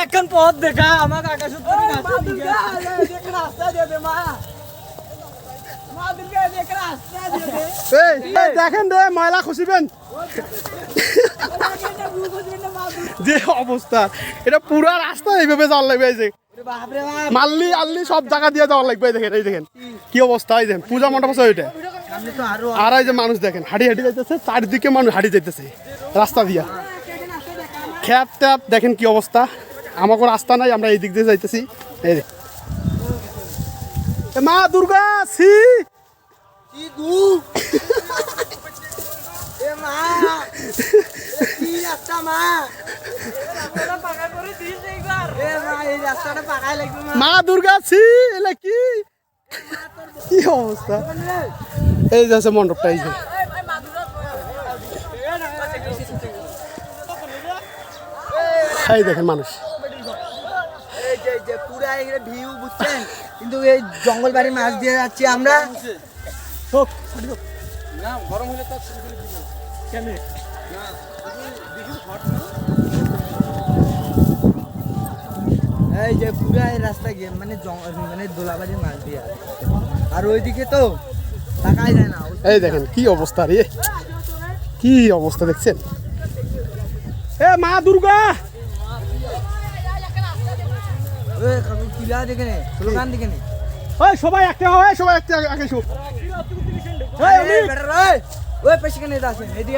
এখন পথ দেখা আমাকে আকাশ রাস্তা দিয়ে দে মা। দেখেন রে ময়লা খুশিবেন যে অবস্থা, এটা পুরা রাস্তা এইভাবে যাওয়ার লাগবে। এই যে মাল্লি আল্লি সব জায়গা দিয়ে যাওয়ার লাগবে। দেখেন এই দেখেন কি অবস্থা। এই দেখেন পূজা মণ্ডপ আছে ওইটা। আর এই যে মানুষ দেখেন হাঁটি হাঁটি যাইতেছে, চারিদিকে মানুষ হাঁটি যাইতেছে রাস্তা দিয়া। খ্যাত ট্যাপ দেখেন কি অবস্থা। আমাকে রাস্তা নাই, আমরা এই দিক দিয়ে যাইতেছি। এই মা দুর্গা সি মা দুর্গা ছি এলা কি কি অবস্থা। এই যে আছে মণ্ডপটা। এই যে এই দেখেন মানুষ পুরা ভিউ বুঝছেন, কিন্তু এই জঙ্গল বাড়ি মাছ দিয়ে যাচ্ছি আমরা। গরম হলে তো এই যে পুরা এই রাস্তা গিয়ে মানে মানে দোলাবাড়ির মাছ দিয়ে, আর ওইদিকে তো তাকাই যায় না। এই দেখেন কি অবস্থা রে, কি অবস্থা দেখছেন। এ মা দুর্গা কিলা দেখে নে, স্লোগান দেখে নে। ওই সবাই একটা হয়, সবাই একটা আগে শো। ওই পেছনে আসেন এদিকে।